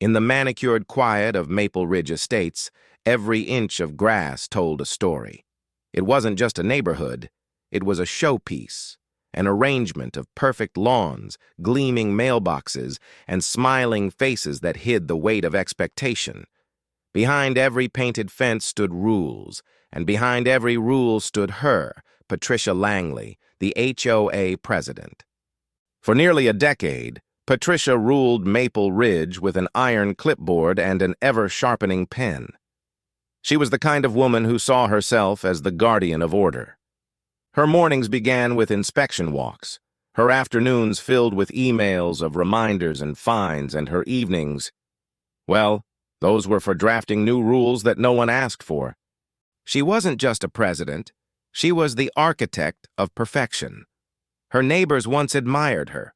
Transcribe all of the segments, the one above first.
In the manicured quiet of Maple Ridge Estates, every inch of grass told a story. It wasn't just a neighborhood, it was a showpiece, an arrangement of perfect lawns, gleaming mailboxes, and smiling faces that hid the weight of expectation. Behind every painted fence stood rules, and behind every rule stood her, Patricia Langley, the HOA president. For nearly a decade, Patricia ruled Maple Ridge with an iron clipboard and an ever-sharpening pen. She was the kind of woman who saw herself as the guardian of order. Her mornings began with inspection walks, her afternoons filled with emails of reminders and fines, and her evenings, well, those were for drafting new rules that no one asked for. She wasn't just a president, she was the architect of perfection. Her neighbors once admired her.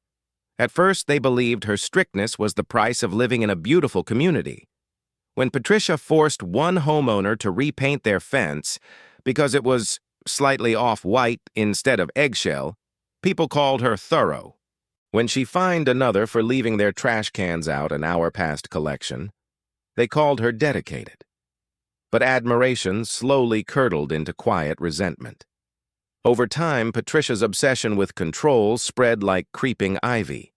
At first, they believed her strictness was the price of living in a beautiful community. When Patricia forced one homeowner to repaint their fence because it was slightly off-white instead of eggshell, people called her thorough. When she fined another for leaving their trash cans out an hour past collection, they called her dedicated. But admiration slowly curdled into quiet resentment. Over time, Patricia's obsession with control spread like creeping ivy.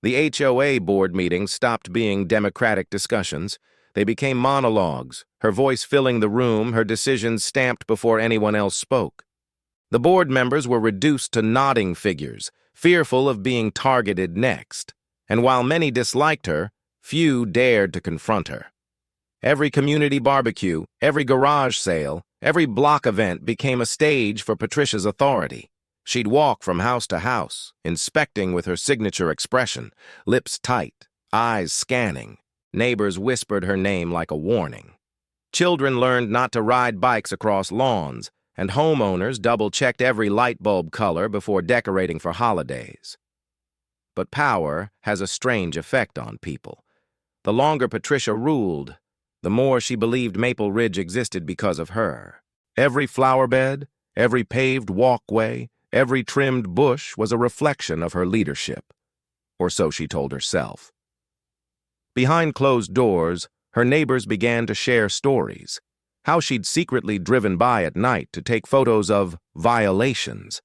The HOA board meetings stopped being democratic discussions. They became monologues, her voice filling the room, her decisions stamped before anyone else spoke. The board members were reduced to nodding figures, fearful of being targeted next. And while many disliked her, few dared to confront her. Every community barbecue, every garage sale, every block event became a stage for Patricia's authority. She'd walk from house to house, inspecting with her signature expression, lips tight, eyes scanning. Neighbors whispered her name like a warning. Children learned not to ride bikes across lawns, and homeowners double-checked every light bulb color before decorating for holidays. But power has a strange effect on people. The longer Patricia ruled, the more she believed Maple Ridge existed because of her. Every flower bed, every paved walkway, every trimmed bush was a reflection of her leadership. Or so she told herself. Behind closed doors, her neighbors began to share stories. How she'd secretly driven by at night to take photos of violations.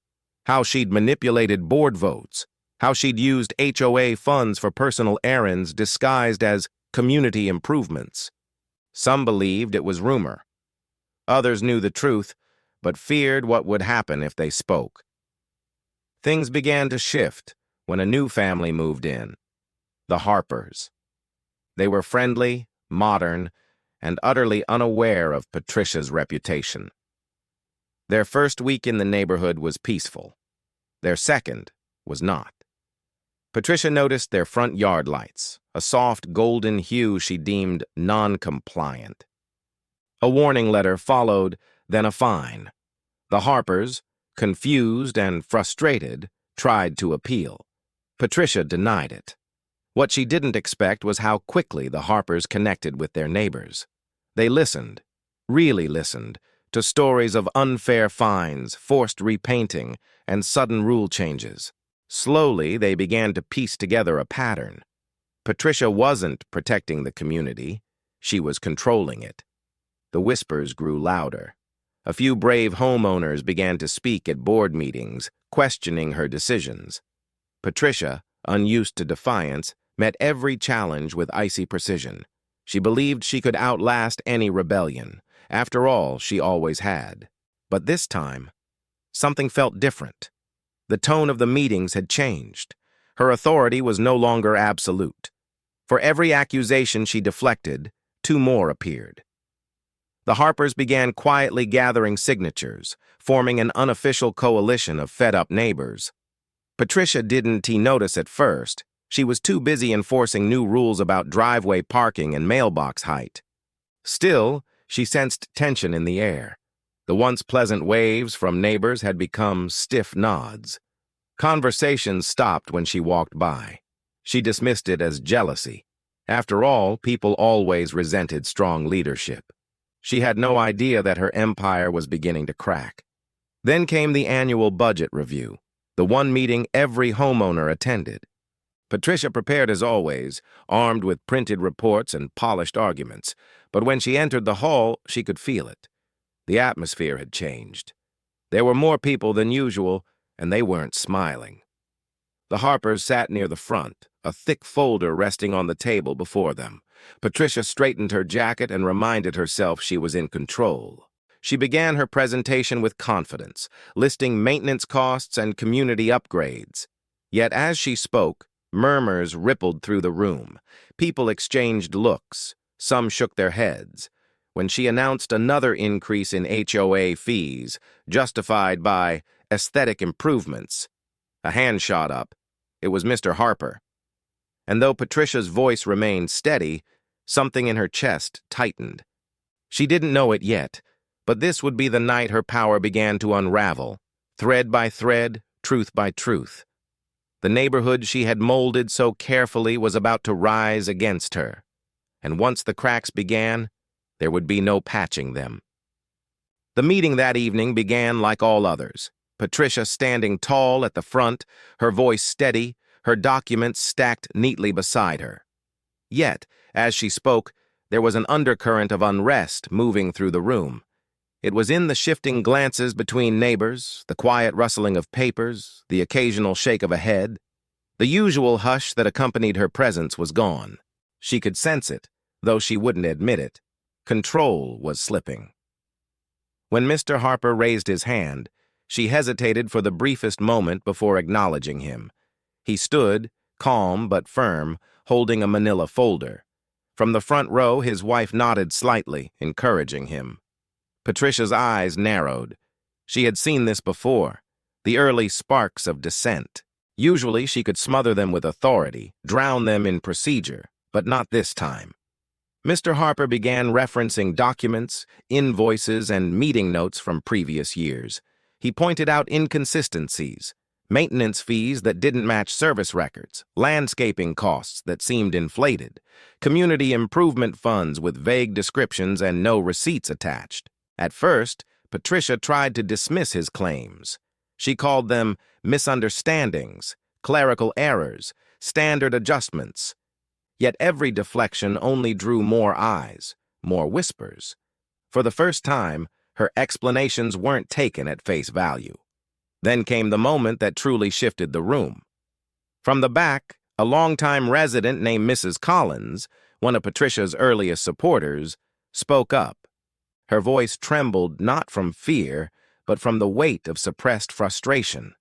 How she'd manipulated board votes. How she'd used HOA funds for personal errands disguised as community improvements. Some believed it was rumor. Others knew the truth, but feared what would happen if they spoke. Things began to shift when a new family moved in, the Harpers. They were friendly, modern, and utterly unaware of Patricia's reputation. Their first week in the neighborhood was peaceful. Their second was not. Patricia noticed their front yard lights, a soft golden hue she deemed non-compliant. A warning letter followed, then a fine. The Harpers, confused and frustrated, tried to appeal. Patricia denied it. What she didn't expect was how quickly the Harpers connected with their neighbors. They listened, really listened, to stories of unfair fines, forced repainting, and sudden rule changes. Slowly, they began to piece together a pattern. Patricia wasn't protecting the community, she was controlling it. The whispers grew louder. A few brave homeowners began to speak at board meetings, questioning her decisions. Patricia, unused to defiance, met every challenge with icy precision. She believed she could outlast any rebellion. After all, she always had. But this time, something felt different. The tone of the meetings had changed. Her authority was no longer absolute. For every accusation she deflected, two more appeared. The Harpers began quietly gathering signatures, forming an unofficial coalition of fed-up neighbors. Patricia didn't notice at first. She was too busy enforcing new rules about driveway parking and mailbox height. Still, she sensed tension in the air. The once pleasant waves from neighbors had become stiff nods. Conversations stopped when she walked by. She dismissed it as jealousy. After all, people always resented strong leadership. She had no idea that her empire was beginning to crack. Then came the annual budget review, the one meeting every homeowner attended. Patricia prepared as always, armed with printed reports and polished arguments, but when she entered the hall, she could feel it. The atmosphere had changed. There were more people than usual, and they weren't smiling. The Harpers sat near the front, a thick folder resting on the table before them. Patricia straightened her jacket and reminded herself she was in control. She began her presentation with confidence, listing maintenance costs and community upgrades. Yet as she spoke, murmurs rippled through the room. People exchanged looks. Some shook their heads. When she announced another increase in HOA fees, justified by aesthetic improvements, a hand shot up. It was Mr. Harper. And though Patricia's voice remained steady, something in her chest tightened. She didn't know it yet, but this would be the night her power began to unravel, thread by thread, truth by truth. The neighborhood she had molded so carefully was about to rise against her, and once the cracks began, there would be no patching them. The meeting that evening began like all others. Patricia standing tall at the front, her voice steady, her documents stacked neatly beside her. Yet, as she spoke, there was an undercurrent of unrest moving through the room. It was in the shifting glances between neighbors, the quiet rustling of papers, the occasional shake of a head. The usual hush that accompanied her presence was gone. She could sense it, though she wouldn't admit it. Control was slipping. When Mr. Harper raised his hand, she hesitated for the briefest moment before acknowledging him. He stood, calm but firm, holding a manila folder. From the front row, his wife nodded slightly, encouraging him. Patricia's eyes narrowed. She had seen this before, the early sparks of dissent. Usually she could smother them with authority, drown them in procedure, but not this time. Mr. Harper began referencing documents, invoices, and meeting notes from previous years. He pointed out inconsistencies, maintenance fees that didn't match service records, landscaping costs that seemed inflated, community improvement funds with vague descriptions and no receipts attached. At first, Patricia tried to dismiss his claims. She called them misunderstandings, clerical errors, standard adjustments. Yet every deflection only drew more eyes, more whispers. For the first time, her explanations weren't taken at face value. Then came the moment that truly shifted the room. From the back, a longtime resident named Mrs. Collins, one of Patricia's earliest supporters, spoke up. Her voice trembled not from fear, but from the weight of suppressed frustration.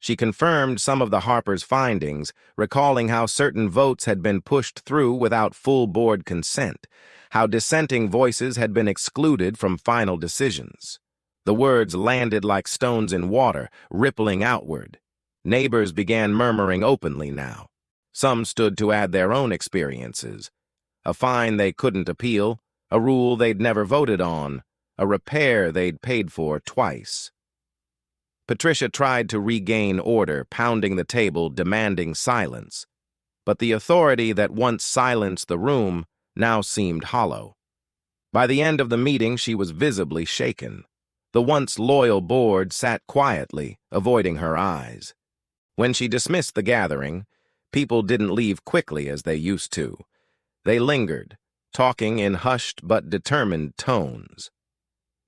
She confirmed some of the Harpers' findings, recalling how certain votes had been pushed through without full board consent, how dissenting voices had been excluded from final decisions. The words landed like stones in water, rippling outward. Neighbors began murmuring openly now. Some stood to add their own experiences. A fine they couldn't appeal, a rule they'd never voted on, a repair they'd paid for twice. Patricia tried to regain order, pounding the table, demanding silence. But the authority that once silenced the room now seemed hollow. By the end of the meeting, she was visibly shaken. The once loyal board sat quietly, avoiding her eyes. When she dismissed the gathering, people didn't leave quickly as they used to. They lingered, talking in hushed but determined tones.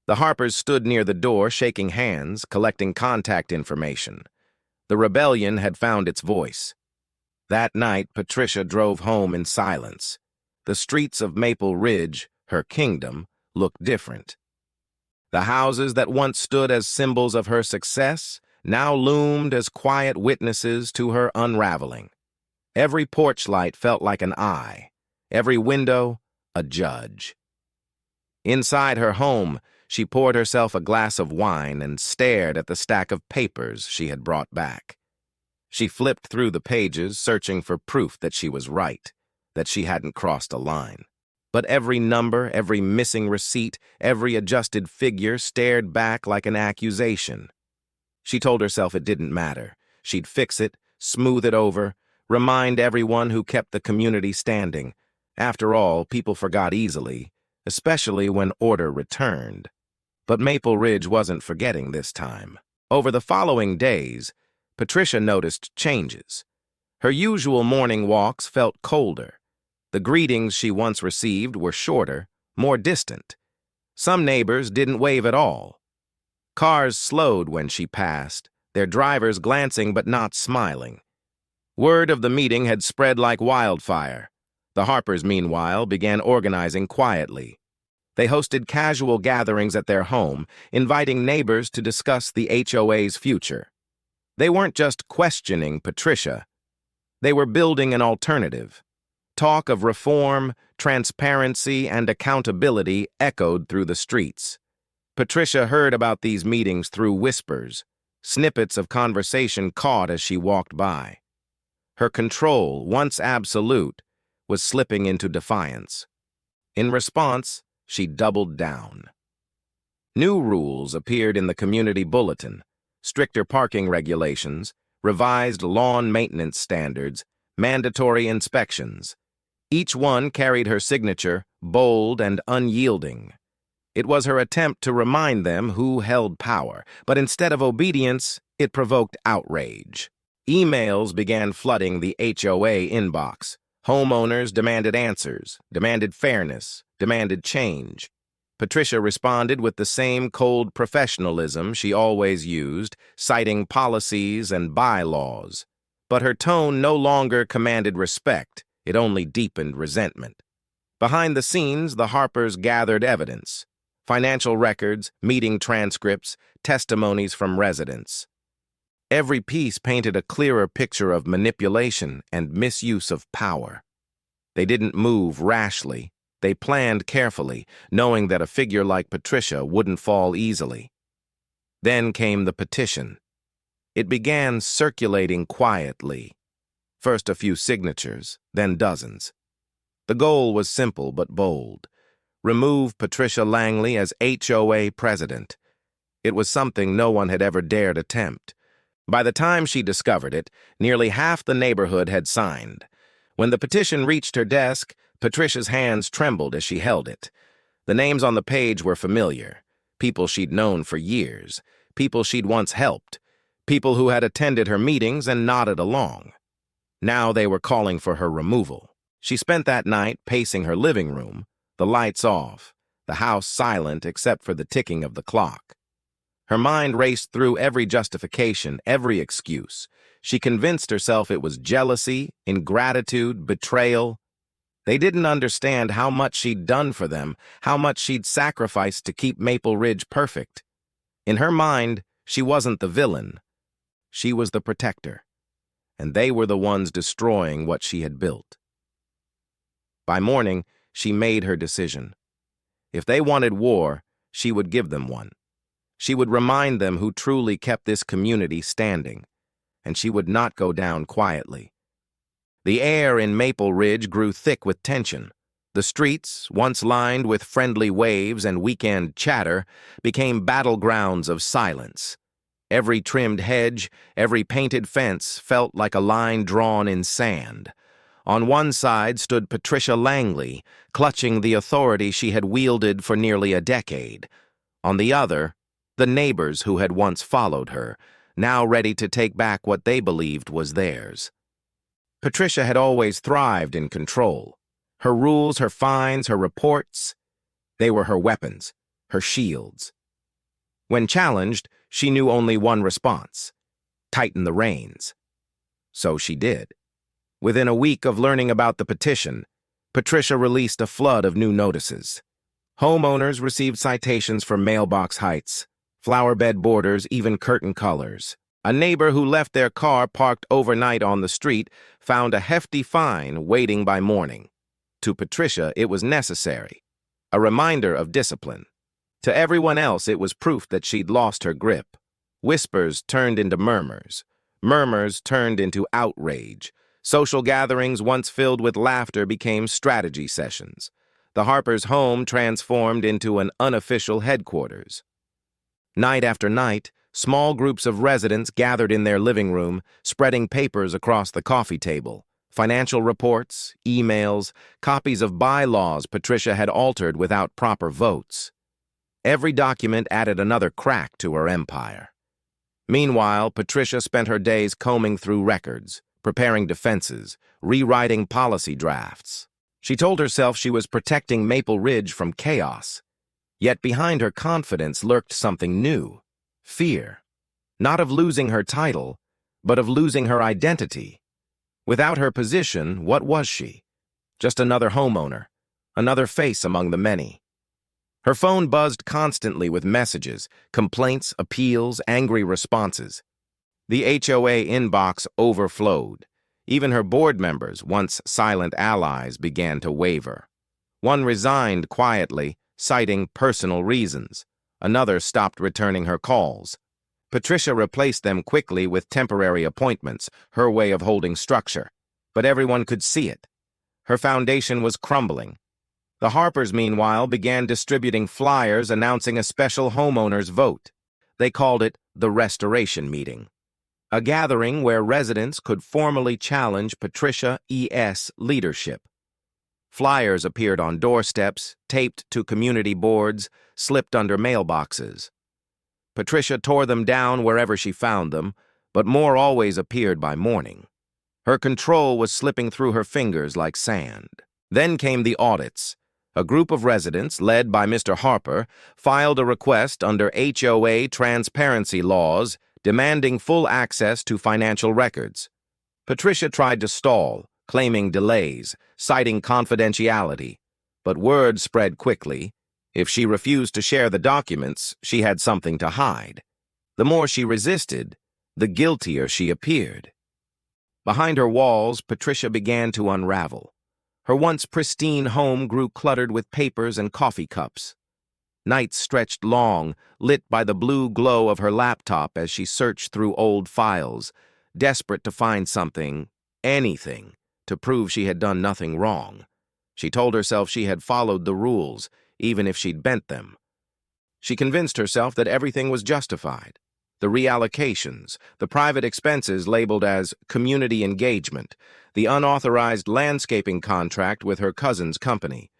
The Harpers stood near the door, shaking hands, collecting contact information. The rebellion had found its voice. That night, Patricia drove home in silence. The streets of Maple Ridge, her kingdom, looked different. The houses that once stood as symbols of her success now loomed as quiet witnesses to her unraveling. Every porch light felt like an eye, every window a judge. Inside her home, she poured herself a glass of wine and stared at the stack of papers she had brought back. She flipped through the pages, searching for proof that she was right, that she hadn't crossed a line. But every number, every missing receipt, every adjusted figure stared back like an accusation. She told herself it didn't matter. She'd fix it, smooth it over, remind everyone who kept the community standing. After all, people forgot easily, especially when order returned. But Maple Ridge wasn't forgetting this time. Over the following days, Patricia noticed changes. Her usual morning walks felt colder. The greetings she once received were shorter, more distant. Some neighbors didn't wave at all. Cars slowed when she passed, their drivers glancing but not smiling. Word of the meeting had spread like wildfire. The Harpers, meanwhile, began organizing quietly. They hosted casual gatherings at their home, inviting neighbors to discuss the HOA's future. They weren't just questioning Patricia. They were building an alternative. Talk of reform, transparency, and accountability echoed through the streets. Patricia heard about these meetings through whispers, snippets of conversation caught as she walked by. Her control, once absolute, was slipping into defiance. In response, she doubled down. New rules appeared in the community bulletin: stricter parking regulations, revised lawn maintenance standards, mandatory inspections. Each one carried her signature, bold and unyielding. It was her attempt to remind them who held power, but instead of obedience, it provoked outrage. Emails began flooding the HOA inbox. Homeowners demanded answers, demanded fairness, demanded change. Patricia responded with the same cold professionalism she always used, citing policies and bylaws. But her tone no longer commanded respect, it only deepened resentment. Behind the scenes, the Harpers gathered evidence: financial records, meeting transcripts, testimonies from residents. Every piece painted a clearer picture of manipulation and misuse of power. They didn't move rashly. They planned carefully, knowing that a figure like Patricia wouldn't fall easily. Then came the petition. It began circulating quietly. First a few signatures, then dozens. The goal was simple but bold: remove Patricia Langley as HOA president. It was something no one had ever dared attempt. By the time she discovered it, nearly half the neighborhood had signed. When the petition reached her desk, Patricia's hands trembled as she held it. The names on the page were familiar: people she'd known for years, people she'd once helped, people who had attended her meetings and nodded along. Now they were calling for her removal. She spent that night pacing her living room, the lights off, the house silent except for the ticking of the clock. Her mind raced through every justification, every excuse. She convinced herself it was jealousy, ingratitude, betrayal. They didn't understand how much she'd done for them, how much she'd sacrificed to keep Maple Ridge perfect. In her mind, she wasn't the villain. She was the protector, and they were the ones destroying what she had built. By morning, she made her decision. If they wanted war, she would give them one. She would remind them who truly kept this community standing, and she would not go down quietly. The air in Maple Ridge grew thick with tension. The streets, once lined with friendly waves and weekend chatter, became battlegrounds of silence. Every trimmed hedge, every painted fence felt like a line drawn in sand. On one side stood Patricia Langley, clutching the authority she had wielded for nearly a decade. On the other, the neighbors who had once followed her, now ready to take back what they believed was theirs. Patricia had always thrived in control. Her rules, her fines, her reports, they were her weapons, her shields. When challenged, she knew only one response: tighten the reins. So she did. Within a week of learning about the petition, Patricia released a flood of new notices. Homeowners received citations for mailbox heights, flower bed borders, even curtain colors. A neighbor who left their car parked overnight on the street found a hefty fine waiting by morning. To Patricia, it was necessary, a reminder of discipline. To everyone else, it was proof that she'd lost her grip. Whispers turned into murmurs. Murmurs turned into outrage. Social gatherings once filled with laughter became strategy sessions. The Harpers' home transformed into an unofficial headquarters. Night after night, small groups of residents gathered in their living room, spreading papers across the coffee table. Financial reports, emails, copies of bylaws Patricia had altered without proper votes. Every document added another crack to her empire. Meanwhile, Patricia spent her days combing through records, preparing defenses, rewriting policy drafts. She told herself she was protecting Maple Ridge from chaos. Yet behind her confidence lurked something new: fear. Not of losing her title, but of losing her identity. Without her position, what was she? Just another homeowner, another face among the many. Her phone buzzed constantly with messages, complaints, appeals, angry responses. The HOA inbox overflowed. Even her board members, once silent allies, began to waver. One resigned quietly, citing personal reasons. Another stopped returning her calls. Patricia replaced them quickly with temporary appointments, her way of holding structure. But everyone could see it. Her foundation was crumbling. The Harpers, meanwhile, began distributing flyers announcing a special homeowners vote. They called it the Restoration Meeting, a gathering where residents could formally challenge Patricia E.'s leadership. Flyers appeared on doorsteps, taped to community boards, slipped under mailboxes. Patricia tore them down wherever she found them, but more always appeared by morning. Her control was slipping through her fingers like sand. Then came the audits. A group of residents, led by Mr. Harper, filed a request under HOA transparency laws demanding full access to financial records. Patricia tried to stall, claiming delays, citing confidentiality. But word spread quickly. If she refused to share the documents, she had something to hide. The more she resisted, the guiltier she appeared. Behind her walls, Patricia began to unravel. Her once pristine home grew cluttered with papers and coffee cups. Nights stretched long, lit by the blue glow of her laptop as she searched through old files, desperate to find something, anything, to prove she had done nothing wrong. She told herself she had followed the rules, even if she'd bent them. She convinced herself that everything was justified. The reallocations, the private expenses labeled as community engagement, the unauthorized landscaping contract with her cousin's company.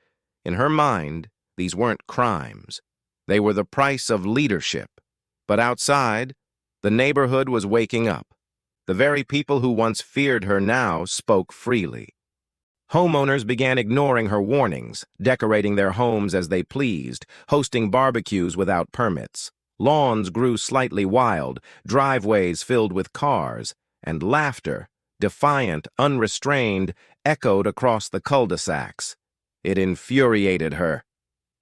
In her mind, these weren't crimes. They were the price of leadership. But outside, the neighborhood was waking up. The very people who once feared her now spoke freely. Homeowners began ignoring her warnings, decorating their homes as they pleased, hosting barbecues without permits. Lawns grew slightly wild, driveways filled with cars, and laughter, defiant, unrestrained, echoed across the cul-de-sacs. It infuriated her.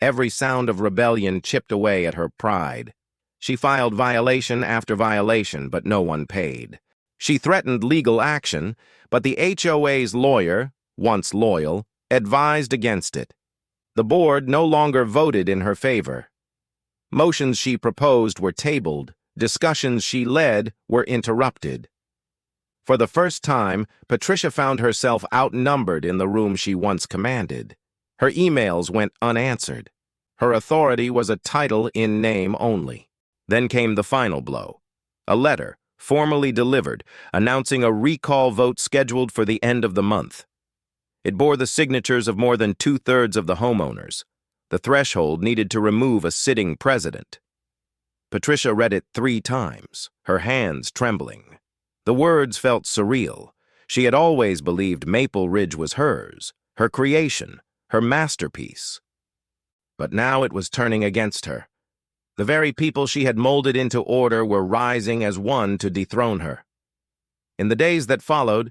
Every sound of rebellion chipped away at her pride. She filed violation after violation, but no one paid. She threatened legal action, but the HOA's lawyer, once loyal, advised against it. The board no longer voted in her favor. Motions she proposed were tabled. Discussions she led were interrupted. For the first time, Patricia found herself outnumbered in the room she once commanded. Her emails went unanswered. Her authority was a title in name only. Then came the final blow. A letter, formally delivered, announcing a recall vote scheduled for the end of the month. It bore the signatures of more than 2/3 of the homeowners. The threshold needed to remove a sitting president. Patricia read it 3 times, her hands trembling. The words felt surreal. She had always believed Maple Ridge was hers, her creation, her masterpiece. But now it was turning against her. The very people she had molded into order were rising as one to dethrone her. In the days that followed,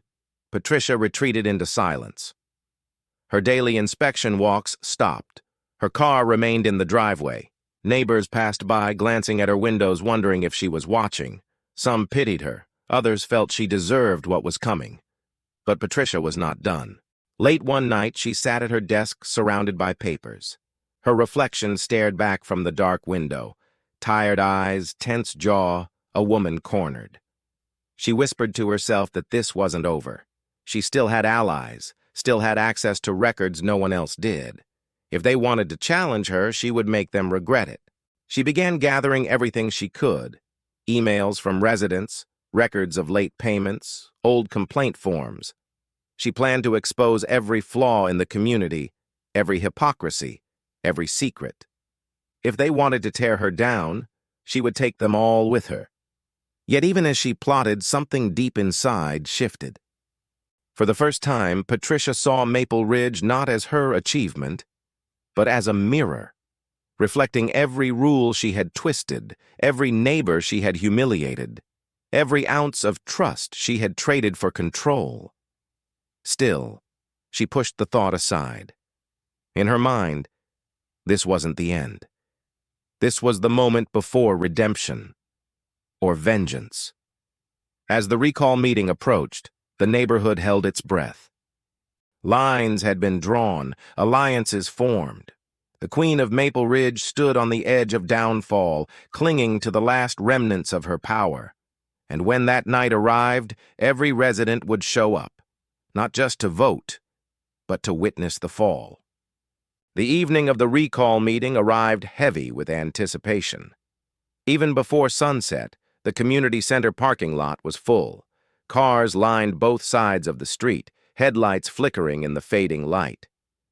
Patricia retreated into silence. Her daily inspection walks stopped. Her car remained in the driveway. Neighbors passed by, glancing at her windows, wondering if she was watching. Some pitied her. Others felt she deserved what was coming. But Patricia was not done. Late one night, she sat at her desk, surrounded by papers. Her reflection stared back from the dark window. Tired eyes, tense jaw, a woman cornered. She whispered to herself that this wasn't over. She still had allies, still had access to records no one else did. If they wanted to challenge her, she would make them regret it. She began gathering everything she could: emails from residents, records of late payments, old complaint forms. She planned to expose every flaw in the community, every hypocrisy, every secret. If they wanted to tear her down, she would take them all with her. Yet even as she plotted, something deep inside shifted. For the first time, Patricia saw Maple Ridge not as her achievement, but as a mirror, reflecting every rule she had twisted, every neighbor she had humiliated, every ounce of trust she had traded for control. Still, she pushed the thought aside. In her mind, this wasn't the end. This was the moment before redemption, or vengeance. As the recall meeting approached, the neighborhood held its breath. Lines had been drawn, alliances formed. The Queen of Maple Ridge stood on the edge of downfall, clinging to the last remnants of her power. And when that night arrived, every resident would show up, not just to vote, but to witness the fall. The evening of the recall meeting arrived heavy with anticipation. Even before sunset, the community center parking lot was full. Cars lined both sides of the street, headlights flickering in the fading light.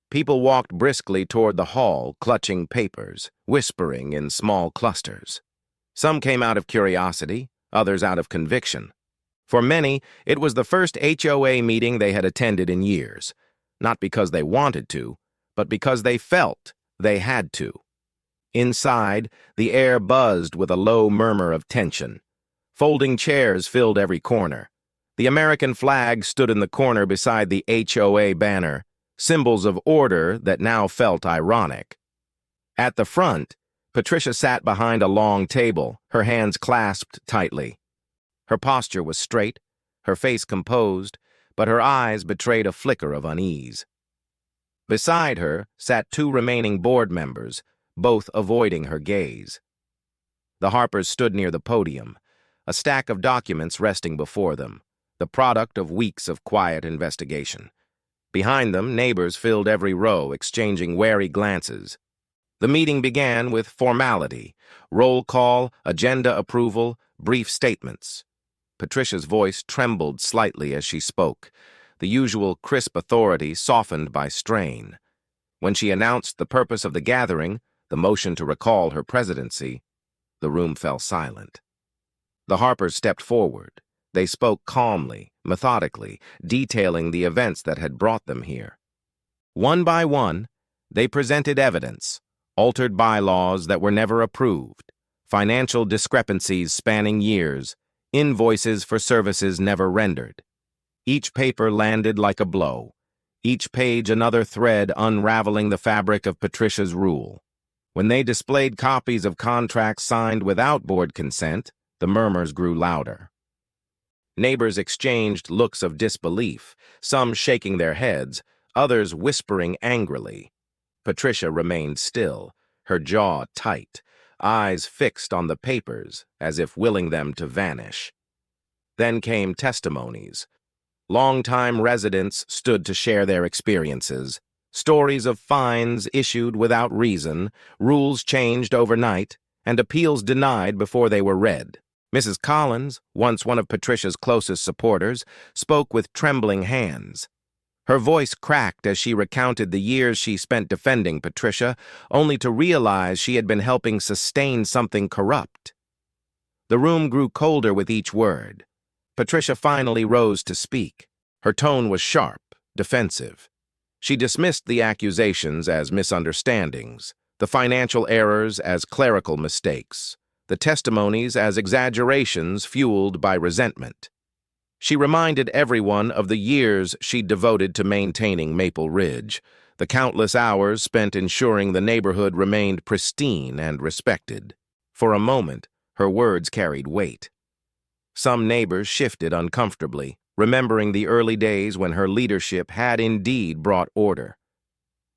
People walked briskly toward the hall, clutching papers, whispering in small clusters. Some came out of curiosity, others out of conviction. For many, it was the first HOA meeting they had attended in years, not because they wanted to, but because they felt they had to. Inside, the air buzzed with a low murmur of tension. Folding chairs filled every corner. The American flag stood in the corner beside the HOA banner, symbols of order that now felt ironic. At the front, Patricia sat behind a long table, her hands clasped tightly. Her posture was straight, her face composed, but her eyes betrayed a flicker of unease. Beside her sat two remaining board members, both avoiding her gaze. The Harpers stood near the podium, a stack of documents resting before them, the product of weeks of quiet investigation. Behind them, neighbors filled every row, exchanging wary glances. The meeting began with formality, roll call, agenda approval, brief statements. Patricia's voice trembled slightly as she spoke, the usual crisp authority softened by strain. When she announced the purpose of the gathering, the motion to recall her presidency, the room fell silent. The Harpers stepped forward. They spoke calmly, methodically, detailing the events that had brought them here. One by one, they presented evidence, altered bylaws that were never approved, financial discrepancies spanning years, invoices for services never rendered. Each paper landed like a blow, each page another thread unraveling the fabric of Patricia's rule. When they displayed copies of contracts signed without board consent, the murmurs grew louder. Neighbors exchanged looks of disbelief, some shaking their heads, others whispering angrily. Patricia remained still, her jaw tight, eyes fixed on the papers as if willing them to vanish. Then came testimonies. Longtime residents stood to share their experiences. Stories of fines issued without reason, rules changed overnight, and appeals denied before they were read. Mrs. Collins, once one of Patricia's closest supporters, spoke with trembling hands. Her voice cracked as she recounted the years she spent defending Patricia, only to realize she had been helping sustain something corrupt. The room grew colder with each word. Patricia finally rose to speak. Her tone was sharp, defensive. She dismissed the accusations as misunderstandings, the financial errors as clerical mistakes, the testimonies as exaggerations fueled by resentment. She reminded everyone of the years she'd devoted to maintaining Maple Ridge, the countless hours spent ensuring the neighborhood remained pristine and respected. For a moment, her words carried weight. Some neighbors shifted uncomfortably, remembering the early days when her leadership had indeed brought order.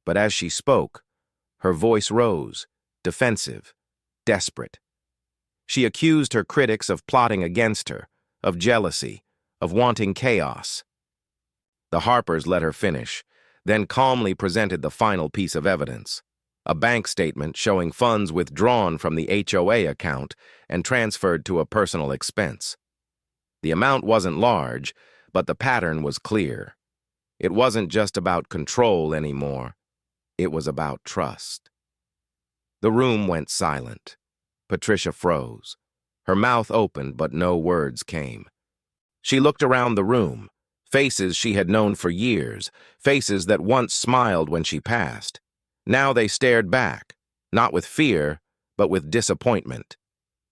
But as she spoke, her voice rose, defensive, desperate. She accused her critics of plotting against her, of jealousy, of wanting chaos. The Harpers let her finish, then calmly presented the final piece of evidence, a bank statement showing funds withdrawn from the HOA account and transferred to a personal expense. The amount wasn't large, but the pattern was clear. It wasn't just about control anymore. It was about trust. The room went silent. Patricia froze. Her mouth opened, but no words came. She looked around the room, Faces she had known for years, faces that once smiled when she passed. Now they stared back, not with fear, but with disappointment.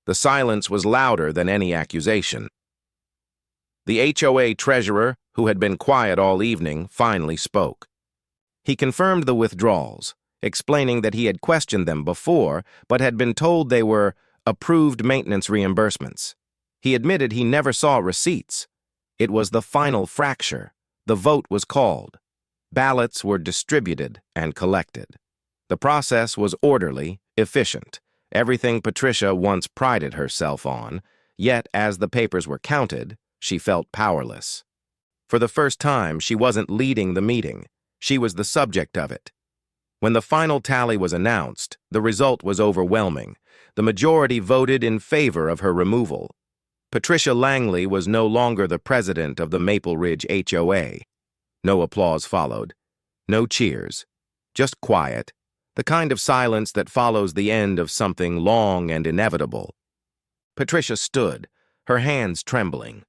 The silence was louder than any accusation. The HOA treasurer, who had been quiet all evening, finally spoke. He confirmed the withdrawals, explaining that he had questioned them before, but had been told they were approved maintenance reimbursements. He admitted he never saw receipts. It was the final fracture. The vote was called. Ballots were distributed and collected. The process was orderly, efficient, everything Patricia once prided herself on, yet as the papers were counted, she felt powerless. For the first time, she wasn't leading the meeting. She was the subject of it. When the final tally was announced, the result was overwhelming. The majority voted in favor of her removal. Patricia Langley was no longer the president of the Maple Ridge HOA. No applause followed. No cheers. Just quiet. The kind of silence that follows the end of something long and inevitable. Patricia stood, her hands trembling.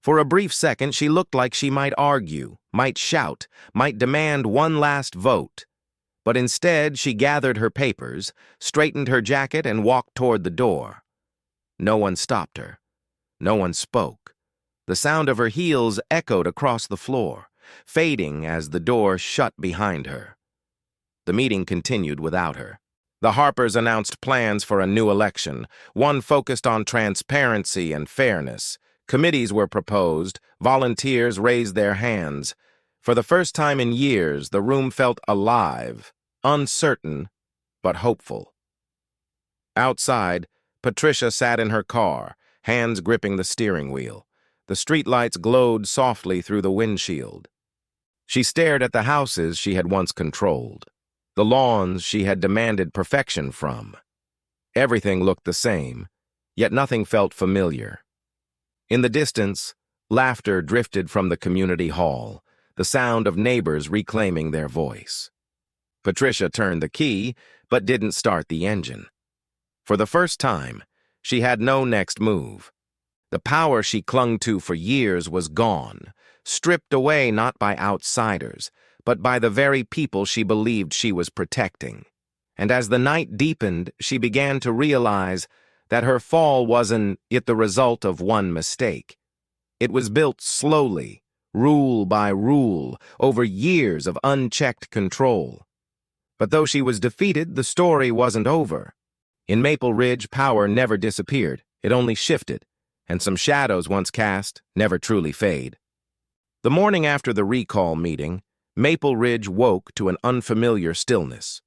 For a brief second, she looked like she might argue, might shout, might demand one last vote. But instead, she gathered her papers, straightened her jacket, and walked toward the door. No one stopped her. No one spoke. The sound of her heels echoed across the floor, fading as the door shut behind her. The meeting continued without her. The Harpers announced plans for a new election, one focused on transparency and fairness. Committees were proposed, volunteers raised their hands. For the first time in years, the room felt alive, uncertain, but hopeful. Outside, Patricia sat in her car, hands gripping the steering wheel. The streetlights glowed softly through the windshield. She stared at the houses she had once controlled, the lawns she had demanded perfection from. Everything looked the same, yet nothing felt familiar. In the distance, laughter drifted from the community hall, the sound of neighbors reclaiming their voice. Patricia turned the key, but didn't start the engine. For the first time, she had no next move. The power she clung to for years was gone, stripped away not by outsiders, but by the very people she believed she was protecting. And as the night deepened, she began to realize that her fall wasn't the result of one mistake. It was built slowly, rule by rule, over years of unchecked control. But though she was defeated, the story wasn't over. In Maple Ridge, power never disappeared, it only shifted, and some shadows once cast never truly fade. The morning after the recall meeting, Maple Ridge woke to an unfamiliar stillness.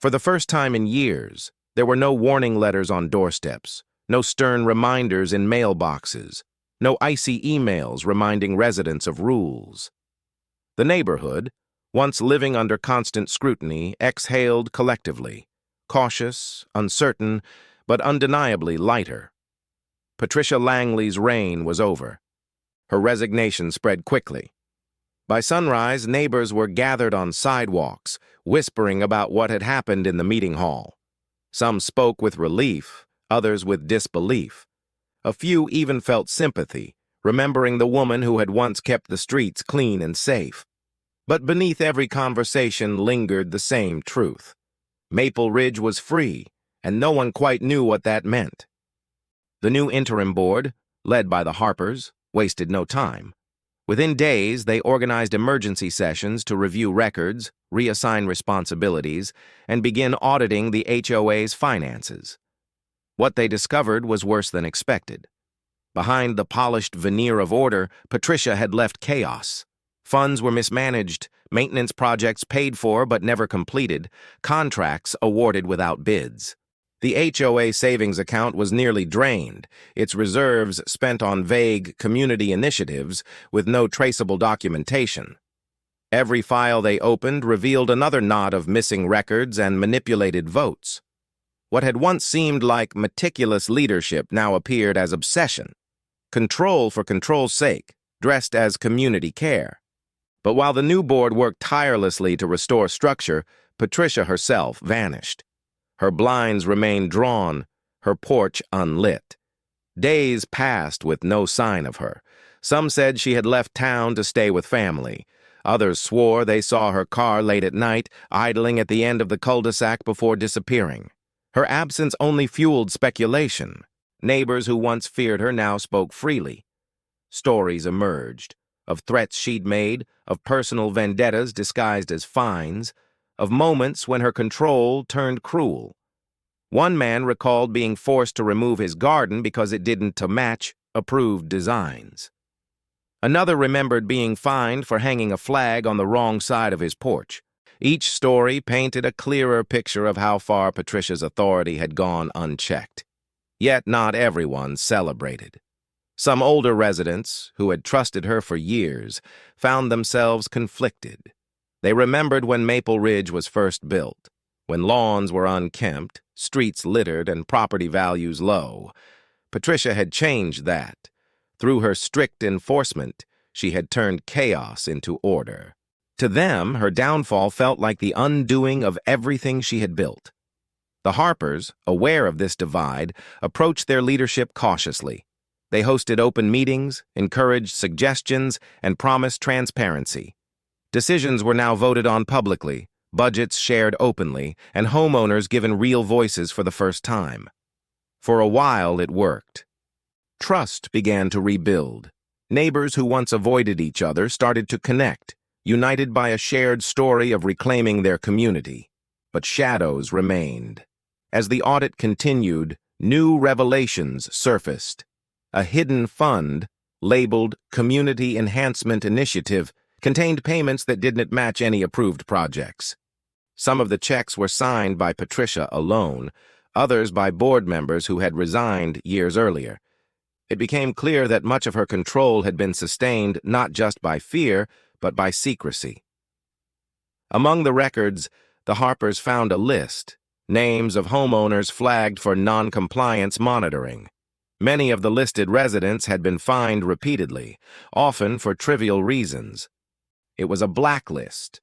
For the first time in years, there were no warning letters on doorsteps, no stern reminders in mailboxes, no icy emails reminding residents of rules. The neighborhood, once living under constant scrutiny, exhaled collectively, cautious, uncertain, but undeniably lighter. Patricia Langley's reign was over. Her resignation spread quickly. By sunrise, neighbors were gathered on sidewalks, whispering about what had happened in the meeting hall. Some spoke with relief, others with disbelief. A few even felt sympathy, remembering the woman who had once kept the streets clean and safe. But beneath every conversation lingered the same truth. Maple Ridge was free, and no one quite knew what that meant. The new interim board, led by the Harpers, wasted no time. Within days, they organized emergency sessions to review records, reassign responsibilities, and begin auditing the HOA's finances. What they discovered was worse than expected. Behind the polished veneer of order, Patricia had left chaos. Funds were mismanaged, maintenance projects paid for but never completed, contracts awarded without bids. The HOA savings account was nearly drained, its reserves spent on vague community initiatives with no traceable documentation. Every file they opened revealed another knot of missing records and manipulated votes. What had once seemed like meticulous leadership now appeared as obsession. Control for control's sake, dressed as community care. But while the new board worked tirelessly to restore structure, Patricia herself vanished. Her blinds remained drawn, her porch unlit. Days passed with no sign of her. Some said she had left town to stay with family. Others swore they saw her car late at night, idling at the end of the cul-de-sac before disappearing. Her absence only fueled speculation. Neighbors who once feared her now spoke freely. Stories emerged of threats she'd made, of personal vendettas disguised as fines, of moments when her control turned cruel. One man recalled being forced to remove his garden because it didn't match approved designs. Another remembered being fined for hanging a flag on the wrong side of his porch. Each story painted a clearer picture of how far Patricia's authority had gone unchecked. Yet not everyone celebrated. Some older residents, who had trusted her for years, found themselves conflicted. They remembered when Maple Ridge was first built, when lawns were unkempt, streets littered, and property values low. Patricia had changed that. Through her strict enforcement, she had turned chaos into order. To them, her downfall felt like the undoing of everything she had built. The Harpers, aware of this divide, approached their leadership cautiously. They hosted open meetings, encouraged suggestions, and promised transparency. Decisions were now voted on publicly, budgets shared openly, and homeowners given real voices for the first time. For a while, it worked. Trust began to rebuild. Neighbors who once avoided each other started to connect, united by a shared story of reclaiming their community. But shadows remained. As the audit continued, new revelations surfaced. A hidden fund, labeled Community Enhancement Initiative, contained payments that didn't match any approved projects. Some of the checks were signed by Patricia alone, others by board members who had resigned years earlier. It became clear that much of her control had been sustained not just by fear, but by secrecy. Among the records, the Harpers found a list, names of homeowners flagged for non-compliance monitoring. Many of the listed residents had been fined repeatedly, often for trivial reasons. It was a blacklist,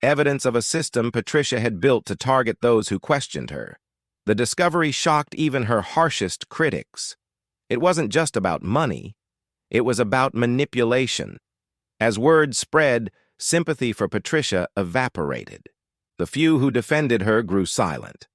evidence of a system Patricia had built to target those who questioned her. The discovery shocked even her harshest critics. It wasn't just about money. It was about manipulation. As word spread, sympathy for Patricia evaporated. The few who defended her grew silent.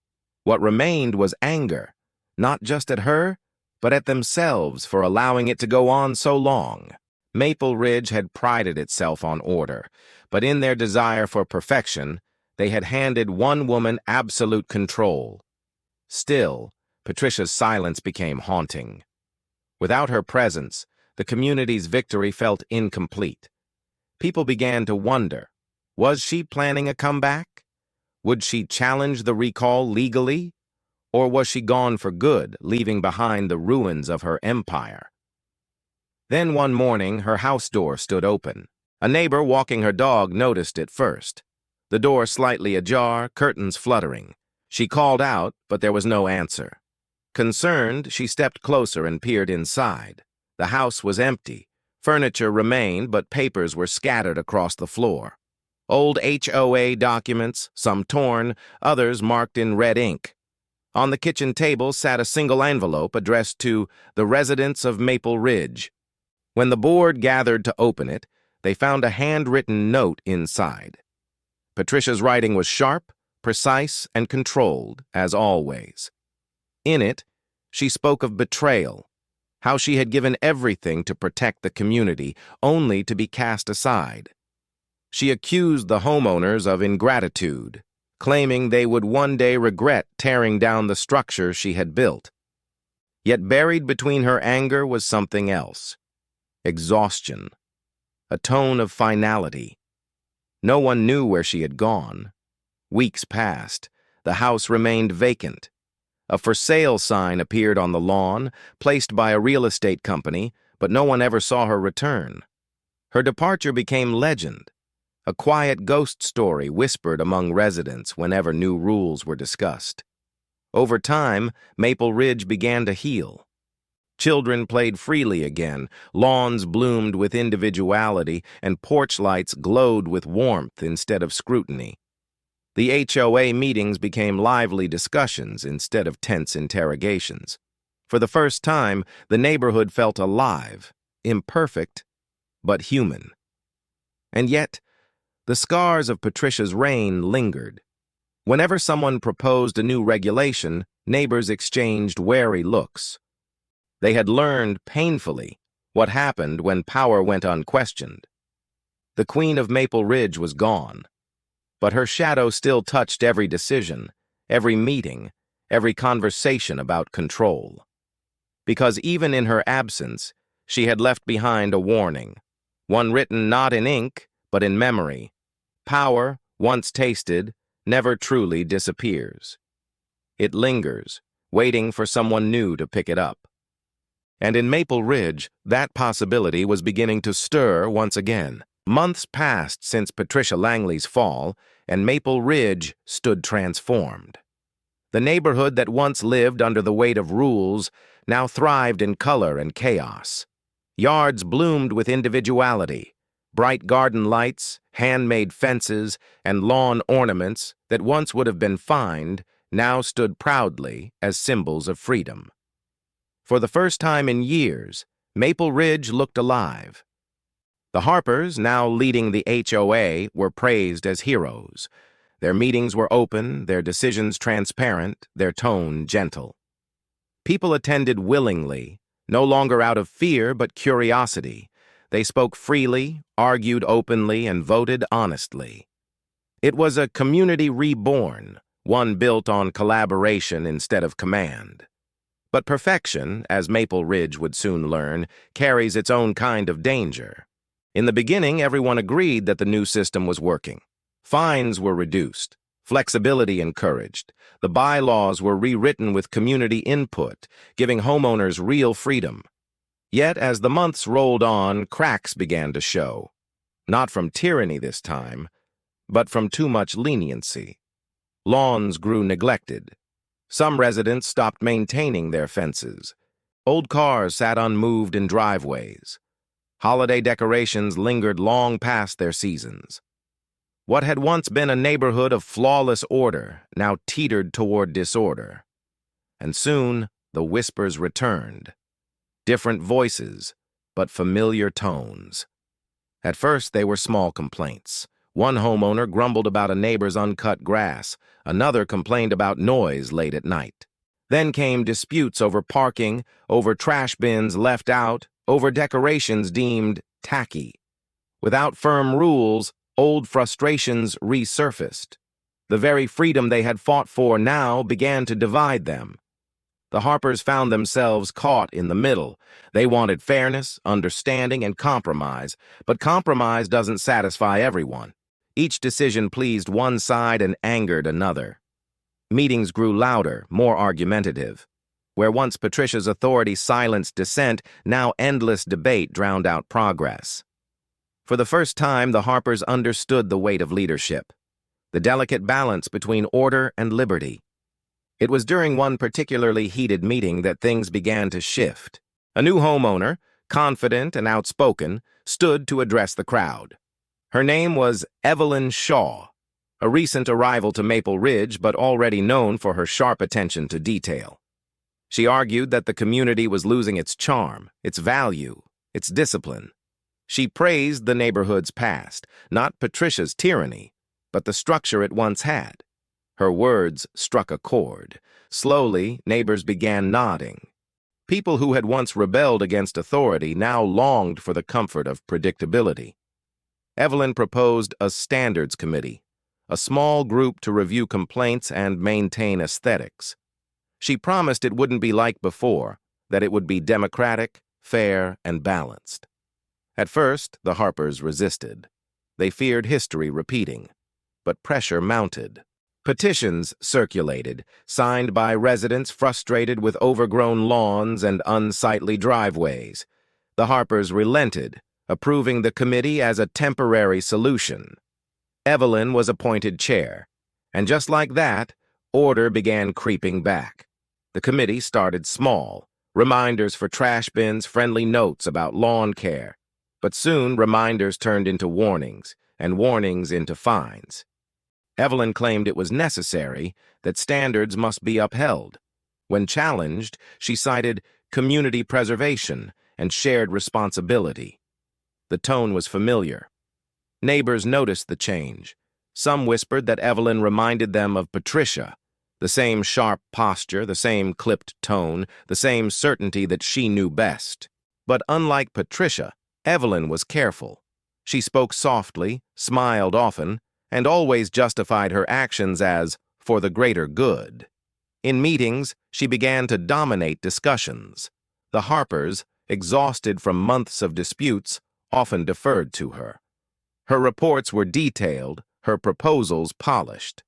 What remained was anger, not just at her, but at themselves for allowing it to go on so long. Maple Ridge had prided itself on order, but in their desire for perfection, they had handed one woman absolute control. Still, Patricia's silence became haunting. Without her presence, the community's victory felt incomplete. People began to wonder, was she planning a comeback? Would she challenge the recall legally? Or was she gone for good, leaving behind the ruins of her empire? Then one morning, her house door stood open. A neighbor walking her dog noticed it first. The door slightly ajar, curtains fluttering. She called out, but there was no answer. Concerned, she stepped closer and peered inside. The house was empty. Furniture remained, but papers were scattered across the floor. Old HOA documents, some torn, others marked in red ink. On the kitchen table sat a single envelope addressed to the residents of Maple Ridge. When the board gathered to open it, they found a handwritten note inside. Patricia's writing was sharp, precise, and controlled, as always. In it, she spoke of betrayal, how she had given everything to protect the community, only to be cast aside. She accused the homeowners of ingratitude, claiming they would one day regret tearing down the structure she had built. Yet buried between her anger was something else. Exhaustion. A tone of finality. No one knew where she had gone. Weeks passed. The house remained vacant. A for sale sign appeared on the lawn, placed by a real estate company, but no one ever saw her return. Her departure became legend, a quiet ghost story whispered among residents whenever new rules were discussed. Over time, Maple Ridge began to heal. Children played freely again, lawns bloomed with individuality, and porch lights glowed with warmth instead of scrutiny. The HOA meetings became lively discussions instead of tense interrogations. For the first time, the neighborhood felt alive, imperfect, but human. And yet, the scars of Patricia's reign lingered. Whenever someone proposed a new regulation, neighbors exchanged wary looks. They had learned painfully what happened when power went unquestioned. The Queen of Maple Ridge was gone, but her shadow still touched every decision, every meeting, every conversation about control. Because even in her absence, she had left behind a warning, one written not in ink, but in memory. Power, once tasted, never truly disappears. It lingers, waiting for someone new to pick it up. And in Maple Ridge, that possibility was beginning to stir once again. Months passed since Patricia Langley's fall, and Maple Ridge stood transformed. The neighborhood that once lived under the weight of rules now thrived in color and chaos. Yards bloomed with individuality. Bright garden lights, handmade fences, and lawn ornaments that once would have been fined now stood proudly as symbols of freedom. For the first time in years, Maple Ridge looked alive. The Harpers, now leading the HOA, were praised as heroes. Their meetings were open, their decisions transparent, their tone gentle. People attended willingly, no longer out of fear but curiosity. They spoke freely, argued openly, and voted honestly. It was a community reborn, one built on collaboration instead of command. But perfection, as Maple Ridge would soon learn, carries its own kind of danger. In the beginning, everyone agreed that the new system was working. Fines were reduced, flexibility encouraged. The bylaws were rewritten with community input, giving homeowners real freedom. Yet, as the months rolled on, cracks began to show. Not from tyranny this time, but from too much leniency. Lawns grew neglected. Some residents stopped maintaining their fences. Old cars sat unmoved in driveways. Holiday decorations lingered long past their seasons. What had once been a neighborhood of flawless order now teetered toward disorder. And soon, the whispers returned. Different voices, but familiar tones. At first, they were small complaints. One homeowner grumbled about a neighbor's uncut grass. Another complained about noise late at night. Then came disputes over parking, over trash bins left out, over decorations deemed tacky. Without firm rules, old frustrations resurfaced. The very freedom they had fought for now began to divide them. The Harpers found themselves caught in the middle. They wanted fairness, understanding, and compromise, but compromise doesn't satisfy everyone. Each decision pleased one side and angered another. Meetings grew louder, more argumentative. Where once Patricia's authority silenced dissent, now endless debate drowned out progress. For the first time, the Harpers understood the weight of leadership, the delicate balance between order and liberty. It was during one particularly heated meeting that things began to shift. A new homeowner, confident and outspoken, stood to address the crowd. Her name was Evelyn Shaw, a recent arrival to Maple Ridge but already known for her sharp attention to detail. She argued that the community was losing its charm, its value, its discipline. She praised the neighborhood's past, not Patricia's tyranny, but the structure it once had. Her words struck a chord. Slowly, neighbors began nodding. People who had once rebelled against authority now longed for the comfort of predictability. Evelyn proposed a standards committee, a small group to review complaints and maintain aesthetics. She promised it wouldn't be like before, that it would be democratic, fair, and balanced. At first, the Harpers resisted. They feared history repeating, but pressure mounted. Petitions circulated, signed by residents frustrated with overgrown lawns and unsightly driveways. The Harpers relented, approving the committee as a temporary solution. Evelyn was appointed chair, and just like that, order began creeping back. The committee started small, reminders for trash bins, friendly notes about lawn care. But soon, reminders turned into warnings, and warnings into fines. Evelyn claimed it was necessary, that standards must be upheld. When challenged, she cited community preservation and shared responsibility. The tone was familiar. Neighbors noticed the change. Some whispered that Evelyn reminded them of Patricia, the same sharp posture, the same clipped tone, the same certainty that she knew best. But unlike Patricia, Evelyn was careful. She spoke softly, smiled often, and always justified her actions as for the greater good. In meetings, she began to dominate discussions. The Harpers, exhausted from months of disputes, often deferred to her. Her reports were detailed, her proposals polished.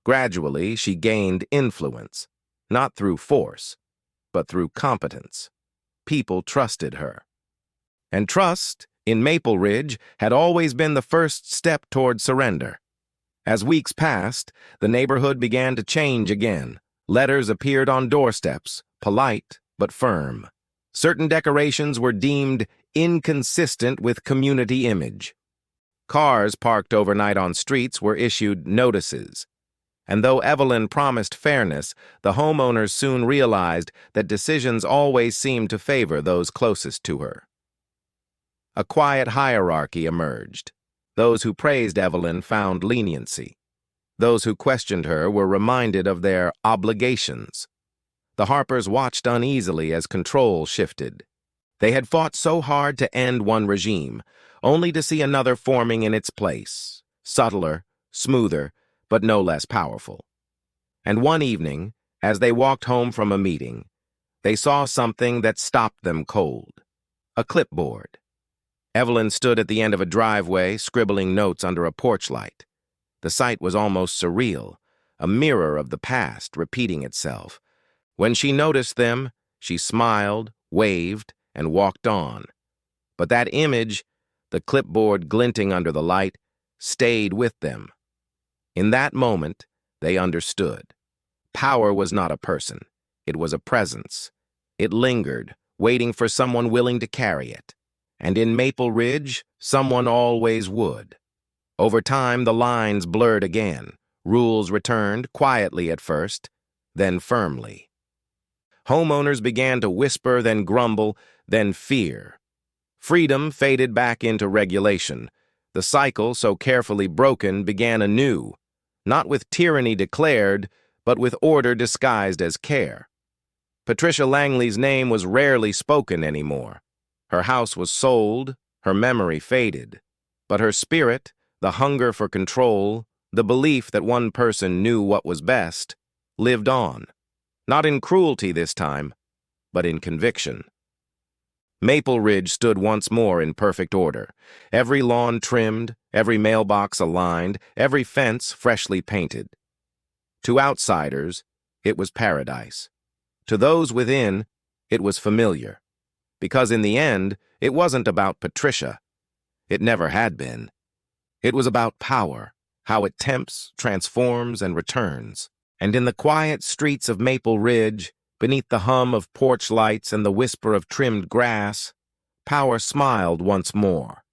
Gradually, she gained influence, not through force, but through competence. People trusted her. And trust, in Maple Ridge, had always been the first step toward surrender. As weeks passed, the neighborhood began to change again. Letters appeared on doorsteps, polite but firm. Certain decorations were deemed inconsistent with community image. Cars parked overnight on streets were issued notices. And though Evelyn promised fairness, the homeowners soon realized that decisions always seemed to favor those closest to her. A quiet hierarchy emerged. Those who praised Evelyn found leniency. Those who questioned her were reminded of their obligations. The Harpers watched uneasily as control shifted. They had fought so hard to end one regime, only to see another forming in its place, subtler, smoother, but no less powerful. And one evening, as they walked home from a meeting, they saw something that stopped them cold. A clipboard. Evelyn stood at the end of a driveway, scribbling notes under a porch light. The sight was almost surreal, a mirror of the past repeating itself. When she noticed them, she smiled, waved, and walked on. But that image, the clipboard glinting under the light, stayed with them. In that moment, they understood. Power was not a person. It was a presence. It lingered, waiting for someone willing to carry it. And in Maple Ridge, someone always would. Over time, the lines blurred again. Rules returned, quietly at first, then firmly. Homeowners began to whisper, then grumble, then fear. Freedom faded back into regulation. The cycle, so carefully broken, began anew, not with tyranny declared, but with order disguised as care. Patricia Langley's name was rarely spoken anymore. Her house was sold, her memory faded, but her spirit, the hunger for control, the belief that one person knew what was best, lived on. Not in cruelty this time, but in conviction. Maple Ridge stood once more in perfect order, every lawn trimmed, every mailbox aligned, every fence freshly painted. To outsiders, it was paradise. To those within, it was familiar. Because in the end, it wasn't about Patricia. It never had been. It was about power, how it tempts, transforms, and returns. And in the quiet streets of Maple Ridge, beneath the hum of porch lights and the whisper of trimmed grass, power smiled once more.